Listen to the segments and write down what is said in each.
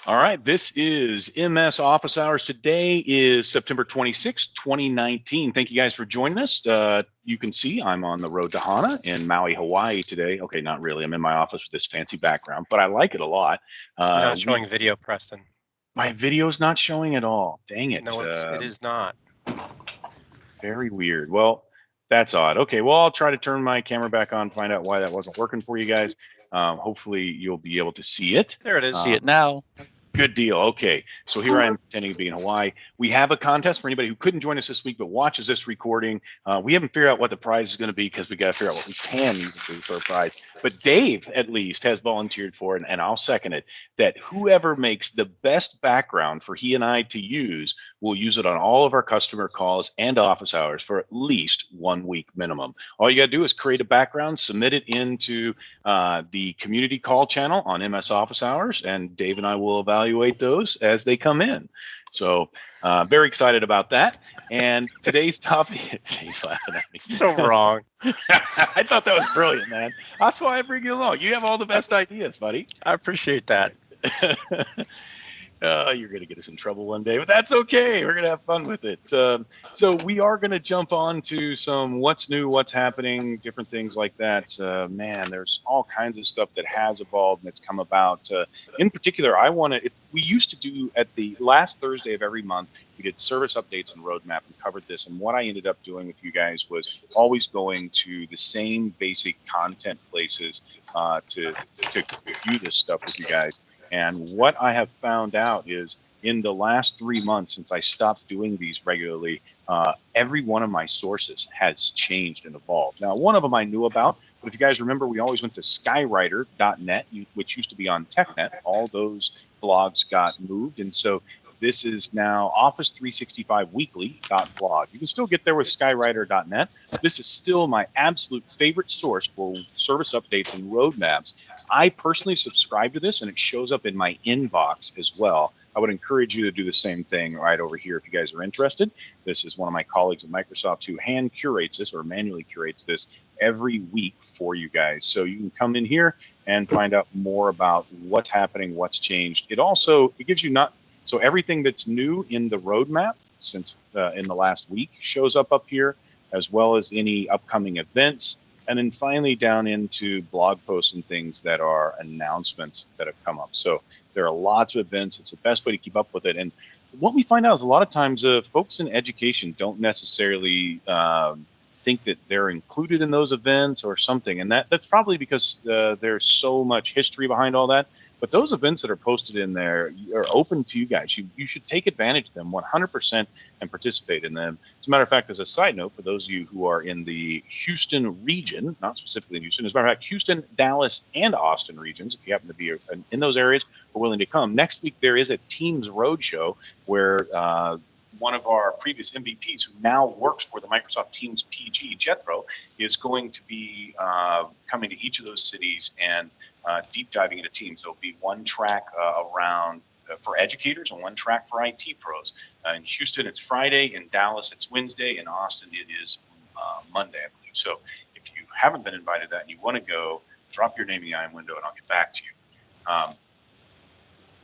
All right, this is MS Office Hours. Today is September 26th, 2019. Thank you guys for joining us. You can see I'm on the road to Hana in Maui, Hawaii today. Okay, not really. I'm in my office with this fancy background, but I like it a lot. You're not showing video, Preston. My video's not showing at all. Dang it. No, it is not. Very weird. Well, that's odd. Okay, well, I'll try to turn my camera back on, find out why that wasn't working for you guys. Hopefully you'll be able to see it. There it is. See it now. Good deal. Okay, so here I am pretending to be in Hawaii. We have a contest for anybody who couldn't join us this week but watches this recording. We haven't figured out what the prize is going to be because we got to figure out what we can do for a prize. But Dave, at least, has volunteered for it, and I'll second it, that whoever makes the best background for he and I to use will use it on all of our customer calls and office hours for at least 1 week minimum. All you got to do is create a background, submit it into the community call channel on MS Office Hours, and Dave and I will evaluate those as they come in. So very excited about that. And today's topic, he's laughing at me. So wrong. I thought that was brilliant, man. That's why I bring you along. You have all the best ideas, buddy. I appreciate that. You're going to get us in trouble one day, but that's okay. We're going to have fun with it. So we are going to jump on to some what's new, what's happening, different things like that. Man, there's all kinds of stuff that has evolved and it's come about. In particular, we used to do at the last Thursday of every month, we did service updates and roadmap and covered this. And what I ended up doing with you guys was always going to the same basic content places to view this stuff with you guys. And what I have found out is in the last 3 months since I stopped doing these regularly, every one of my sources has changed and evolved. Now, one of them I knew about, but if you guys remember, we always went to skywriter.net, which used to be on TechNet. All those blogs got moved. And so this is now office365weekly.blog. You can still get there with skywriter.net. This is still my absolute favorite source for service updates and roadmaps. I personally subscribe to this, and it shows up in my inbox as well. I would encourage you to do the same thing right over here if you guys are interested. This is one of my colleagues at Microsoft who hand curates this or manually curates this every week for you guys. So you can come in here and find out more about what's happening, what's changed. It gives you so everything that's new in the roadmap since in the last week shows up here, as well as any upcoming events. And then finally down into blog posts and things that are announcements that have come up. So there are lots of events. It's the best way to keep up with it. And what we find out is a lot of times folks in education don't necessarily think that they're included in those events or something. And that's probably because there's so much history behind all that. But those events that are posted in there are open to you guys. You should take advantage of them 100% and participate in them. As a matter of fact, as a side note, for those of you who are in the Houston region, not specifically in Houston, as a matter of fact, Houston, Dallas, and Austin regions, if you happen to be in those areas or willing to come, next week there is a Teams Roadshow where one of our previous MVPs who now works for the Microsoft Teams PG, Jethro, is going to be coming to each of those cities and deep diving into Teams. There'll be one track around for educators and one track for IT pros. In Houston, it's Friday. In Dallas, it's Wednesday. In Austin, it is Monday, I believe. So if you haven't been invited to that and you want to go, drop your name in the IM window and I'll get back to you.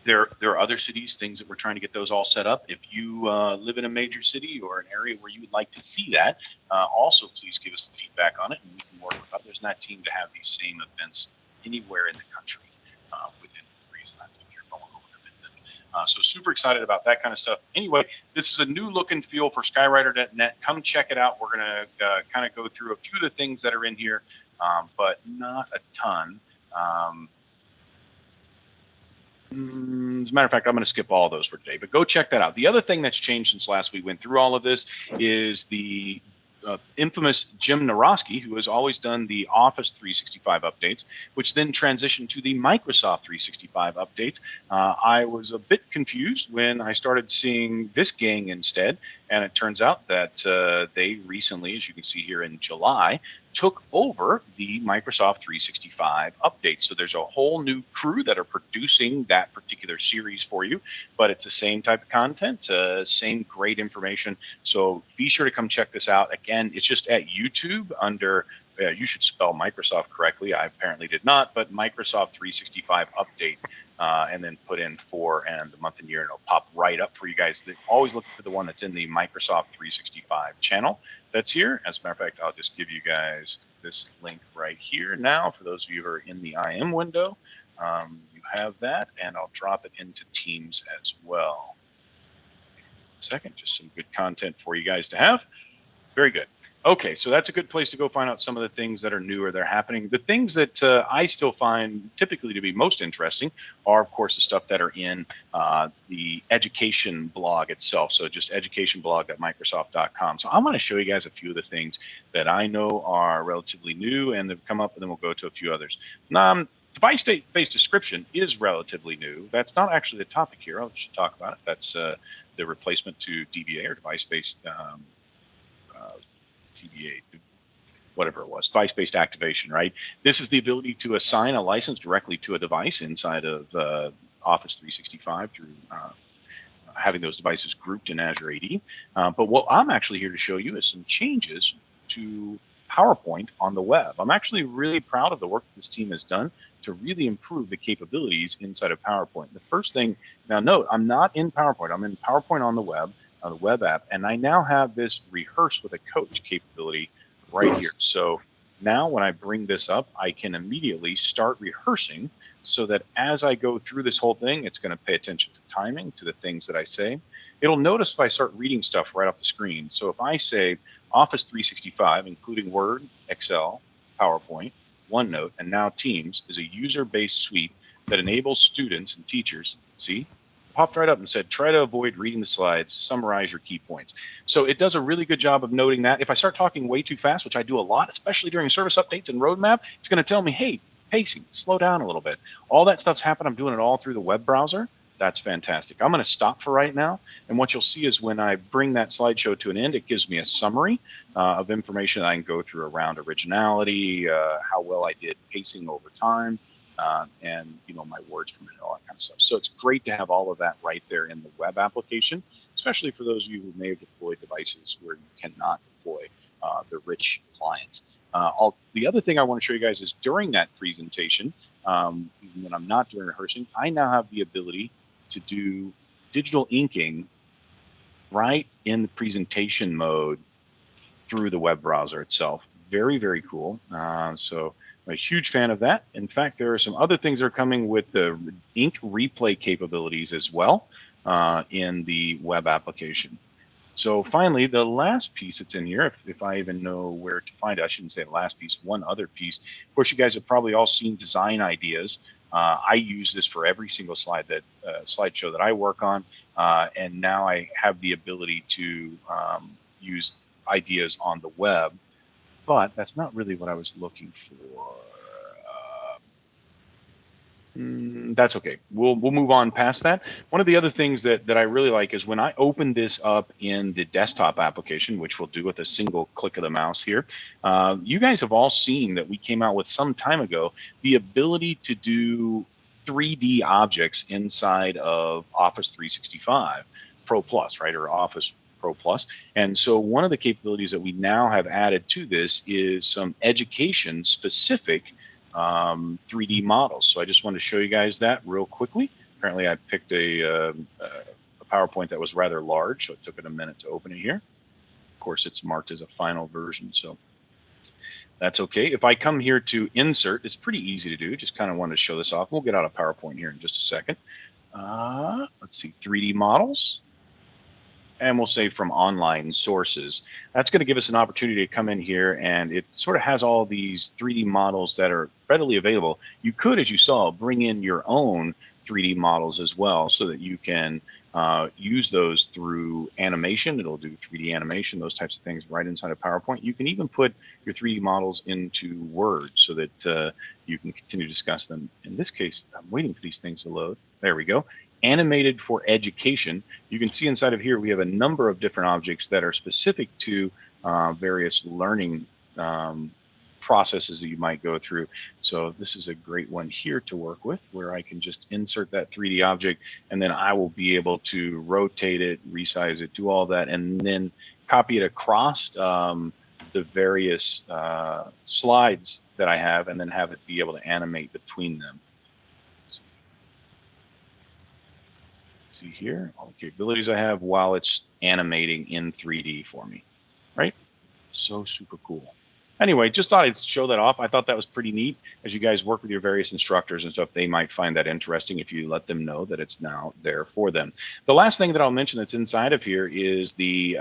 There are other cities, things that we're trying to get those all set up. If you live in a major city or an area where you would like to see that, also please give us the feedback on it and we can work with others in that team to have these same events anywhere in the country within reason. I think you're going over them. So super excited about that kind of stuff. Anyway, this is a new look and feel for skywriter.net. Come check it out. We're going to kind of go through a few of the things that are in here, but not a ton. As a matter of fact, I'm going to skip all those for today, but go check that out. The other thing that's changed since last we went through all of this is the infamous Jim Narosky, who has always done the Office 365 updates, which then transitioned to the Microsoft 365 updates. I was a bit confused when I started seeing this gang instead, and it turns out that they recently, as you can see here in July, took over the Microsoft 365 update. So there's a whole new crew that are producing that particular series for you, but it's the same type of content, same great information. So be sure to come check this out. Again, it's just at YouTube under, you should spell Microsoft correctly. I apparently did not, but Microsoft 365 update. and then put in 4 and the month and year, and it'll pop right up for you guys. Always look for the one that's in the Microsoft 365 channel that's here. As a matter of fact, I'll just give you guys this link right here now. For those of you who are in the IM window, you have that, and I'll drop it into Teams as well. Second, just some good content for you guys to have. Very good. Okay, so that's a good place to go find out some of the things that are new or they're happening. The things that I still find typically to be most interesting are, of course, the stuff that are in the education blog itself. So just educationblog.microsoft.com. So I want to show you guys a few of the things that I know are relatively new and have come up, and then we'll go to a few others. Device-based description is relatively new. That's not actually the topic here. I should talk about it. That's the replacement to DBA, or device-based DBA, whatever it was, device-based activation, right? This is the ability to assign a license directly to a device inside of Office 365 through having those devices grouped in Azure AD. But what I'm actually here to show you is some changes to PowerPoint on the web. I'm actually really proud of the work that this team has done to really improve the capabilities inside of PowerPoint. The first thing, now note, I'm not in PowerPoint. I'm in PowerPoint on the web app, and I now have this rehearse with a coach capability right here. So now when I bring this up, I can immediately start rehearsing so that as I go through this whole thing, it's going to pay attention to timing, to the things that I say. It'll notice if I start reading stuff right off the screen. So if I say Office 365, including Word, Excel, PowerPoint, OneNote, and now Teams, is a user-based suite that enables students and teachers, see, popped right up and said, try to avoid reading the slides, summarize your key points. So it does a really good job of noting that. If I start talking way too fast, which I do a lot, especially during service updates and roadmap, it's going to tell me, hey, pacing, slow down a little bit. All that stuff's happened. I'm doing it all through the web browser. That's fantastic. I'm going to stop for right now. And what you'll see is when I bring that slideshow to an end, it gives me a summary of information that I can go through around originality, how well I did pacing over time, and my words from it, all that kind of stuff. So it's great to have all of that right there in the web application, especially for those of you who may have deployed devices where you cannot deploy the rich clients. The other thing I want to show you guys is during that presentation, even when I'm not doing rehearsing, I now have the ability to do digital inking right in the presentation mode through the web browser itself. Very, very cool. So I'm a huge fan of that. In fact, there are some other things that are coming with the ink replay capabilities as well in the web application. So finally, the last piece that's in here, if I even know where to find it, I shouldn't say the last piece, one other piece. Of course, you guys have probably all seen design ideas. I use this for every single slideshow that I work on, and now I have the ability to use ideas on the web, but that's not really what I was looking for. That's okay. We'll move on past that. One of the other things that I really like is when I open this up in the desktop application, which we'll do with a single click of the mouse here. You guys have all seen that we came out with some time ago the ability to do 3D objects inside of Office 365 Pro Plus, right, or Office Pro Plus. And so one of the capabilities that we now have added to this is some education specific 3D models. So I just wanted to show you guys that real quickly. Apparently I picked a PowerPoint that was rather large, so it took it a minute to open it here. Of course, it's marked as a final version, so that's okay. If I come here to insert, it's pretty easy to do. Just kind of wanted to show this off. We'll get out of PowerPoint here in just a second. Let's see, 3D models. And we'll say from online sources. That's going to give us an opportunity to come in here, and it sort of has all these 3D models that are readily available. You could, as you saw, bring in your own 3D models as well so that you can use those through animation. It'll do 3D animation, those types of things right inside of PowerPoint. You can even put your 3D models into Word so that you can continue to discuss them. In this case, I'm waiting for these things to load. There we go. Animated for education. You can see inside of here we have a number of different objects that are specific to various learning processes that you might go through. So this is a great one here to work with, where I can just insert that 3D object, and then I will be able to rotate it, resize it, do all that, and then copy it across the various slides that I have, and then have it be able to animate between them. see here, all the capabilities I have while it's animating in 3D for me, right? So super cool. Anyway, just thought I'd show that off. I thought that was pretty neat. As you guys work with your various instructors and stuff, they might find that interesting if you let them know that it's now there for them. The last thing that I'll mention that's inside of here is the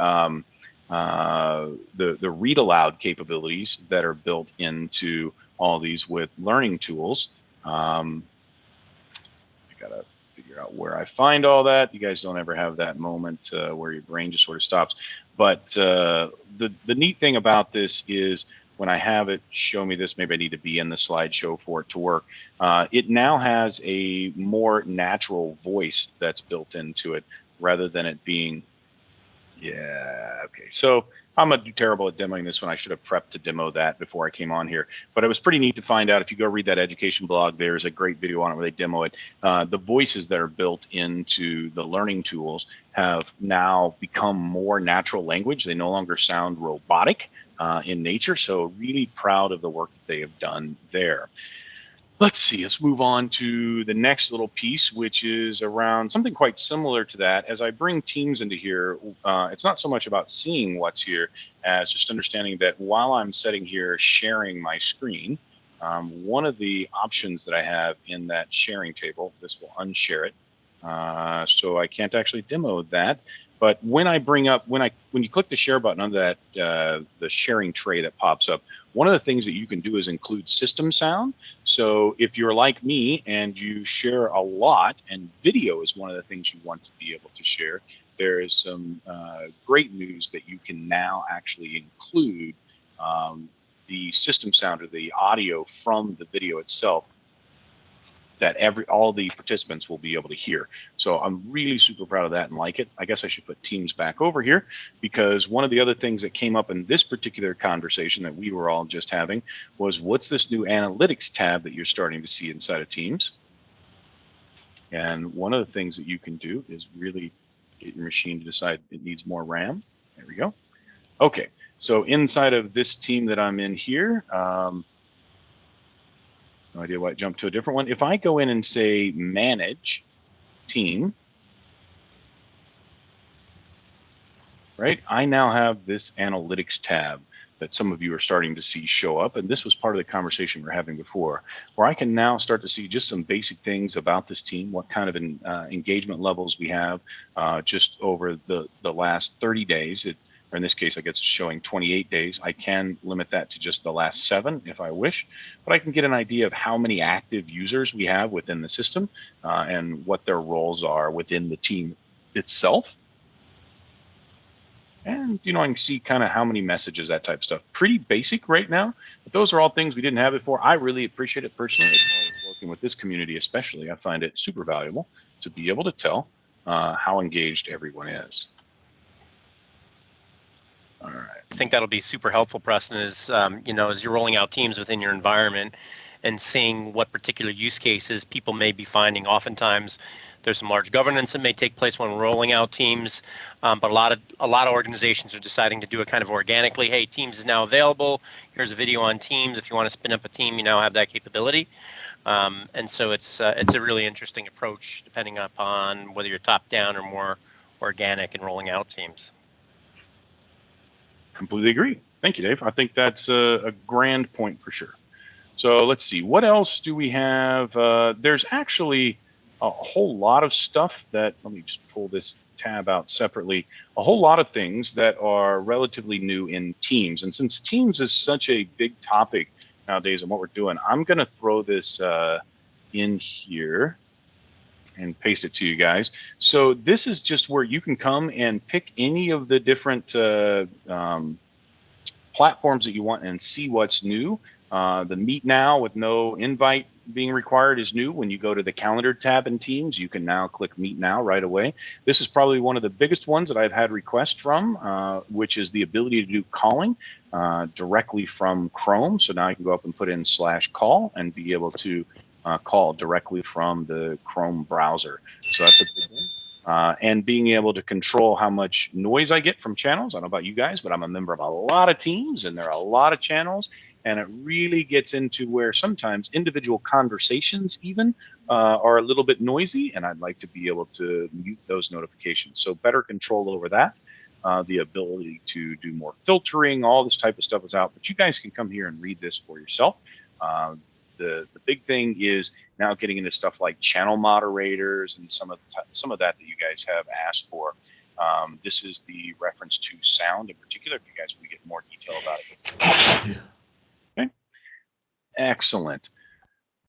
ReadAloud capabilities that are built into all these with learning tools. I gotta figure out where I find all that. You guys don't ever have that moment where your brain just sort of stops. But the neat thing about this is when I have it show me this, maybe I need to be in the slideshow for it to work. It now has a more natural voice that's built into it rather than it being, yeah, okay. So I'm terrible at demoing this one. I should have prepped to demo that before I came on here. But it was pretty neat to find out. If you go read that education blog, there's a great video on it where they demo it. The voices that are built into the learning tools have now become more natural language. They no longer sound robotic in nature. So really proud of the work that they have done there. Let's see, let's move on to the next little piece, which is around something quite similar to that. As I bring teams into here, it's not so much about seeing what's here as just understanding that while I'm sitting here sharing my screen, one of the options that I have in that sharing table, this will unshare it. So I can't actually demo that. But when I bring up, when you click the share button on that, the sharing tray that pops up, one of the things that you can do is include system sound. So if you're like me and you share a lot, and video is one of the things you want to be able to share, there is some great news that you can now actually include the system sound or the audio from the video itself that all the participants will be able to hear. So I'm really super proud of that and like it. I guess I should put Teams back over here, because one of the other things that came up in this particular conversation that we were all just having was, what's this new analytics tab that you're starting to see inside of Teams? And one of the things that you can do is really get your machine to decide it needs more RAM. There we go. Okay, so inside of this team that I'm in here, no idea why it jumped to a different one. If I go in and say manage team, right, I now have this analytics tab that some of you are starting to see show up. And this was part of the conversation we were having before, where I can now start to see just some basic things about this team, what kind of engagement levels we have just over the last 30 days. Or in this case, I guess it's showing 28 days. I can limit that to just the last 7 if I wish, but I can get an idea of how many active users we have within the system and what their roles are within the team itself. And, I can see kind of how many messages, that type of stuff. Pretty basic right now, but those are all things we didn't have before. I really appreciate it personally. As far as working with this community especially, I find it super valuable to be able to tell how engaged everyone is. All right. I think that'll be super helpful, Preston, is, as you're rolling out teams within your environment and seeing what particular use cases people may be finding. Oftentimes, there's some large governance that may take place when we're rolling out teams, but a lot of organizations are deciding to do it kind of organically. Hey, Teams is now available. Here's a video on Teams. If you want to spin up a team, you now have that capability. And so it's a really interesting approach, depending upon whether you're top down or more organic in rolling out teams. Completely agree. Thank you, Dave. I think that's a grand point for sure. So let's see, what else do we have? There's actually a whole lot of stuff that, let me just pull this tab out separately, a whole lot of things that are relatively new in Teams. And since Teams is such a big topic nowadays and what we're doing, I'm going to throw this in here and paste it to you guys. So this is just where you can come and pick any of the different platforms that you want and see what's new. The Meet Now with no invite being required is new. When you go to the Calendar tab in Teams, you can now click Meet Now right away. This is probably one of the biggest ones that I've had requests from, which is the ability to do calling directly from Chrome. So now you can go up and put in /call and be able to call directly from the Chrome browser. So that's a big one. And being able to control how much noise I get from channels. I don't know about you guys, but I'm a member of a lot of teams and there are a lot of channels. And it really gets into where sometimes individual conversations even are a little bit noisy, and I'd like to be able to mute those notifications. So better control over that. The ability to do more filtering, all this type of stuff is out, but you guys can come here and read this for yourself. The big thing is now getting into stuff like channel moderators and some of that you guys have asked for. This is the reference to sound in particular, if you guys want to get more detail about it. Okay. Excellent.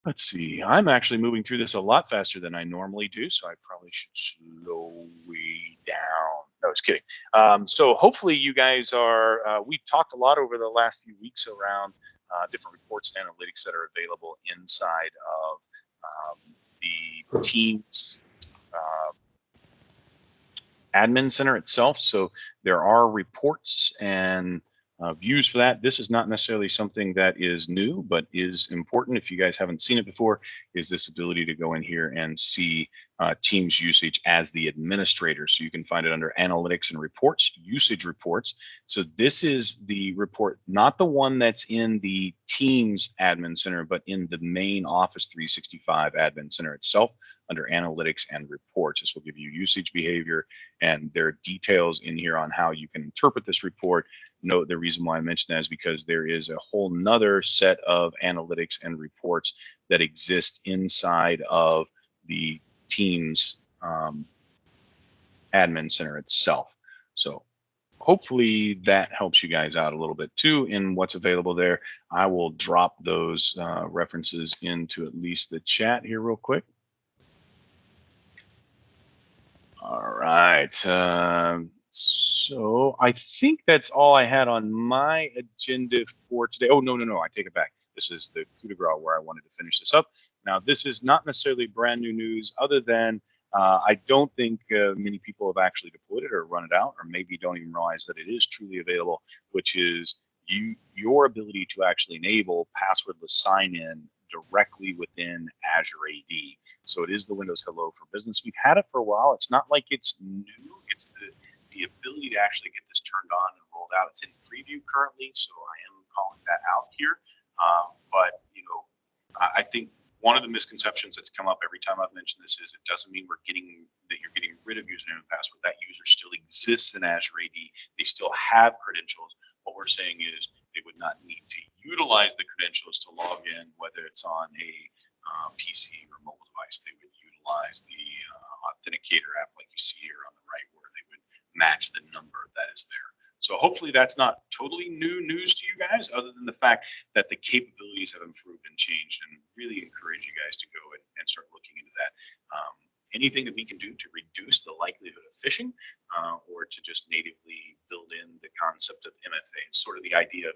Let's see. I'm actually moving through this a lot faster than I normally do, so I probably should slow way down. No, just kidding. So hopefully you guys are, we've talked a lot over the last few weeks around different reports and analytics that are available inside of the Teams admin center itself. So there are reports and views for that. This is not necessarily something that is new, but is important. If you guys haven't seen it before, is this ability to go in here and see Teams usage as the administrator. So you can find it under analytics and reports, usage reports. So this is the report, not the one that's in the Teams admin center, but in the main Office 365 admin center itself under analytics and reports. This will give you usage behavior, and there are details in here on how you can interpret this report. Note the reason why I mentioned that is because there is a whole nother set of analytics and reports that exist inside of the Teams admin center itself. So hopefully that helps you guys out a little bit too in what's available there. I will drop those references into at least the chat here real quick. All right. So I think that's all I had on my agenda for today. Oh, no, I take it back. This is the coup de grace where I wanted to finish this up. Now, this is not necessarily brand new news other than I don't think many people have actually deployed it or run it out, or maybe don't even realize that it is truly available, which is your ability to actually enable passwordless sign-in directly within Azure AD. So it is the Windows Hello for Business. We've had it for a while. It's not like it's new. It's the ability to actually get this turned on and rolled out. It's in preview currently, so I am calling that out here. But you know, I think one of the misconceptions that's come up every time I've mentioned this is it doesn't mean you're getting rid of username and password. That user still exists in Azure AD. They still have credentials. What we're saying is they would not need to utilize the credentials to log in, whether it's on a PC or mobile device. They would utilize the authenticator app like you see here on the right, where they would match the number that is there. So hopefully that's not totally new news to you guys, other than the fact that the capabilities have improved and changed, and really encourage you guys to go and start looking into that. Anything that we can do to reduce the likelihood of phishing, or to just natively build in the concept of MFA. It's sort of the idea of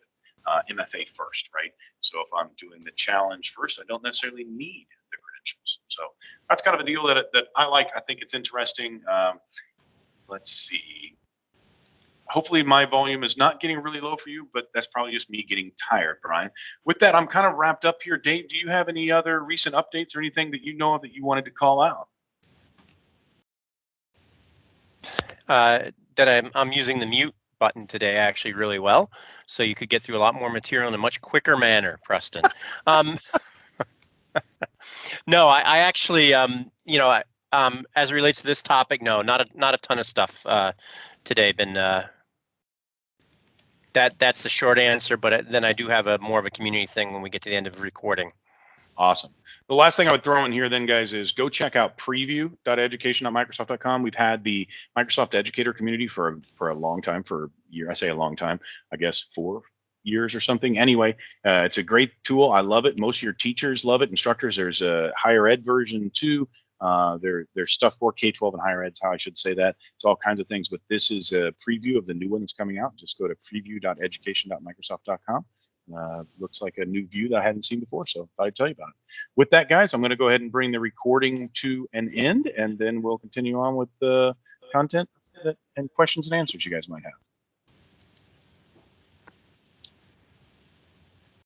MFA first, right? So if I'm doing the challenge first, I don't necessarily need the credentials. So that's kind of a deal that I like. I think it's interesting. Let's see. Hopefully my volume is not getting really low for you, but that's probably just me getting tired, Brian. With that, I'm kind of wrapped up here. Dave, do you have any other recent updates or anything that you know of that you wanted to call out? That I'm using the mute button today actually really well, so you could get through a lot more material in a much quicker manner, Preston. No, I actually, you know, as it relates to this topic, no, not a ton of stuff today. Been that's the short answer, but then I do have more of a community thing when we get to the end of recording. Awesome. The last thing I would throw in here then, guys, is go check out preview.education.microsoft.com. We've had the Microsoft Educator community for a long time, for a year. I say a long time, I guess 4 years or something. Anyway, it's a great tool. I love it. Most of your teachers love it. Instructors, there's a higher ed version too. There's stuff for K-12 and higher ed, is how I should say that. It's all kinds of things, but this is a preview of the new one that's coming out. Just go to preview.education.microsoft.com. Looks like a new view that I hadn't seen before, so I thought I'd tell you about it. With that, guys, I'm going to go ahead and bring the recording to an end, and then we'll continue on with the content and questions and answers you guys might have.